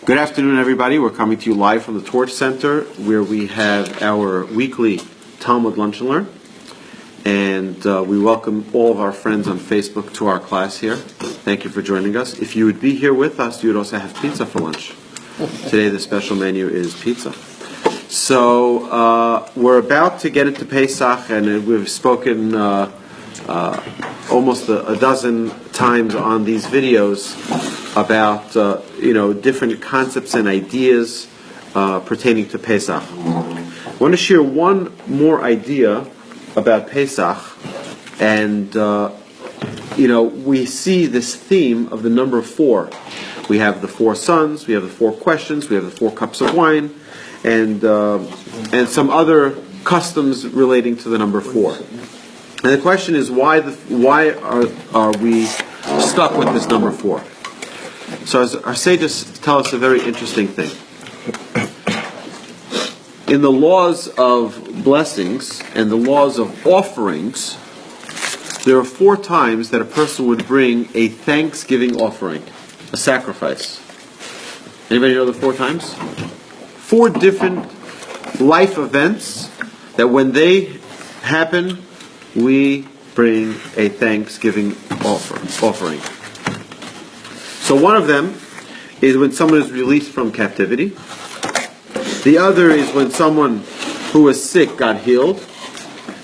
Good afternoon, everybody. We're coming to you live from the Torch Center, where we have our weekly Talmud Lunch and Learn. And we welcome all of our friends on Facebook to our class here. Thank you for joining us. If you would be here with us, you would also have pizza for lunch. Today the special menu is pizza. So we're about to get into Pesach, and we've spoken almost a dozen times on these videos about different concepts and ideas pertaining to Pesach. I want to share one more idea about Pesach, and we see this theme of the number 4. We have the 4 sons, we have the 4 questions, we have the 4 cups of wine, and some other customs relating to the number 4. And the question is, why are we stuck with this number 4? So our sages tell us a very interesting thing. In the laws of blessings and the laws of offerings, there are 4 times that a person would bring a thanksgiving offering, a sacrifice. Anybody know the 4 times? 4 different life events that when they happen, we bring a thanksgiving offering. So one of them is when someone is released from captivity. The other is when someone who was sick got healed.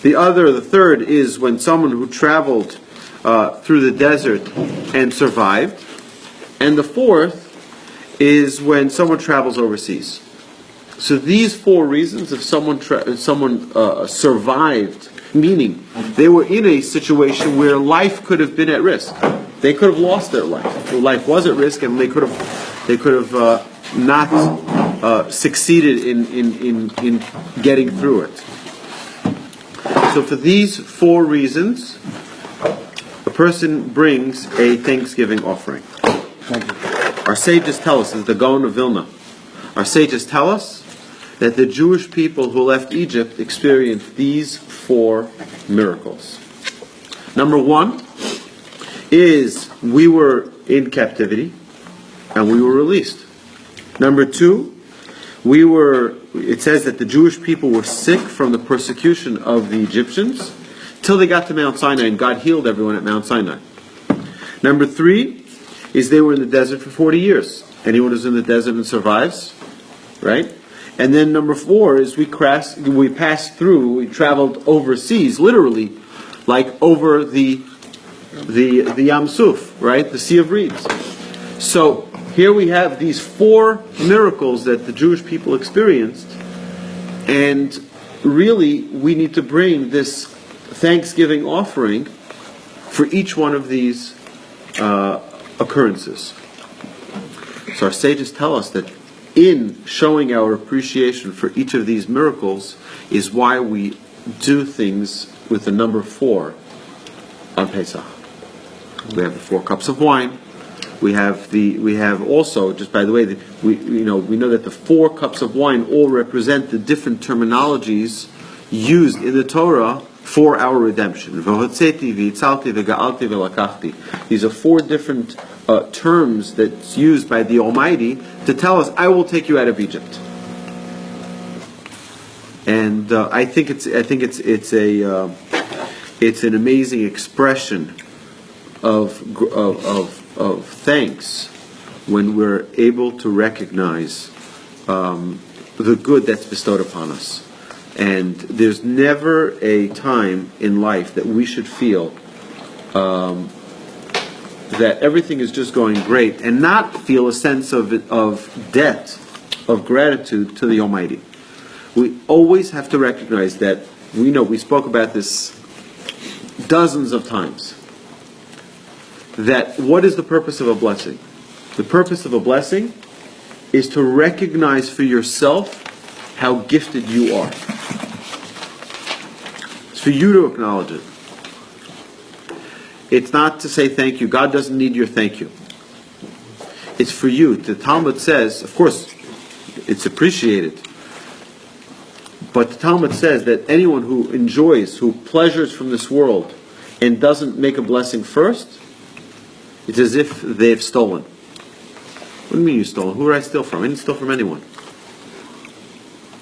The third is when someone who traveled through the desert and survived. And the fourth is when someone travels overseas. So these 4 reasons, if someone survived, meaning they were in a situation where life could have been at risk. They could have lost their life. Their life was at risk, and they could have not succeeded in getting through it. So for these 4 reasons, a person brings a thanksgiving offering. Our sages tell us, this is the Gaon of Vilna, our sages tell us that the Jewish people who left Egypt experienced these 4 miracles. Number 1 is we were in captivity and we were released. Number 2, it says that the Jewish people were sick from the persecution of the Egyptians till they got to Mount Sinai, and God healed everyone at Mount Sinai. Number 3 is they were in the desert for 40 years. Anyone who's in the desert and survives, right? And then number 4 is we passed through, we traveled overseas, literally, like over the Yam Suf, right? The Sea of Reeds. So here we have these 4 miracles that the Jewish people experienced, and really we need to bring this thanksgiving offering for each one of these occurrences. So our sages tell us that in showing our appreciation for each of these miracles is why we do things with the number 4 on Pesach. We have the 4 cups of wine. We have also, just by the way, we know that the 4 cups of wine all represent the different terminologies used in the Torah for our redemption. These are 4 different terms that's used by the Almighty to tell us, "I will take you out of Egypt." And I think it's an amazing expression of thanks when we're able to recognize the good that's bestowed upon us. And there's never a time in life that we should feel that everything is just going great and not feel a sense of debt, of gratitude to the Almighty. We always have to recognize that we spoke about this dozens of times, that what is the purpose of a blessing? The purpose of a blessing is to recognize for yourself how gifted you are. It's for you to acknowledge it. It's not to say thank you. God doesn't need your thank you. It's for you. The Talmud says, of course, it's appreciated. But the Talmud says that anyone who enjoys, who pleasures from this world, and doesn't make a blessing first, it's as if they've stolen. What do you mean you stole? Who did I steal from? I didn't steal from anyone.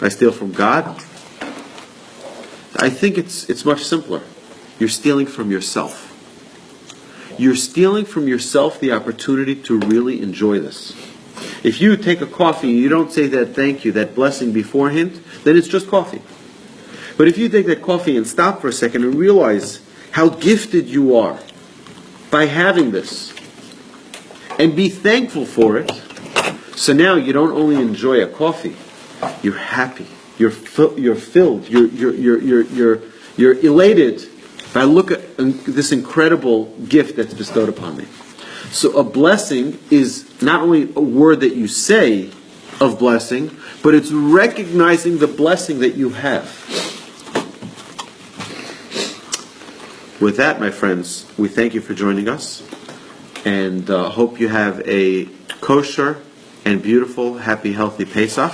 I steal from God? I think it's much simpler. You're stealing from yourself. You're stealing from yourself the opportunity to really enjoy this. If you take a coffee and you don't say that thank you, that blessing beforehand, then it's just coffee. But if you take that coffee and stop for a second and realize how gifted you are by having this, and be thankful for it, so now you don't only enjoy a coffee, you're happy, you're filled, you're elated by look at this incredible gift that's bestowed upon me. So a blessing is not only a word that you say of blessing, but it's recognizing the blessing that you have. With that, my friends, we thank you for joining us, and hope you have a kosher and beautiful, happy, healthy Pesach.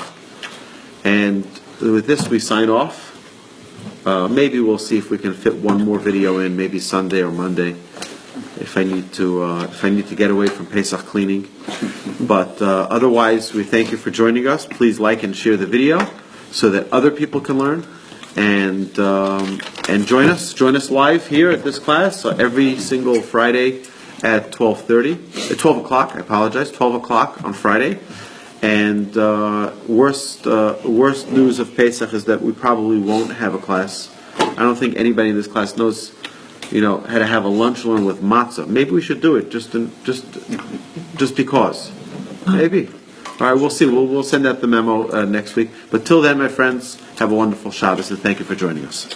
And with this, we sign off. Maybe we'll see if we can fit one more video in, maybe Sunday or Monday, if I need to get away from Pesach cleaning. But otherwise, we thank you for joining us. Please like and share the video so that other people can learn. And join us live here at this class every single Friday at 12 o'clock. I apologize, 12 o'clock on Friday. And worst news of Pesach is that we probably won't have a class. I don't think anybody in this class knows, how to have a lunch learn with matzah. Maybe we should do it just because. Maybe. All right, we'll see. We'll send out the memo next week. But till then, my friends, have a wonderful Shabbos, and thank you for joining us.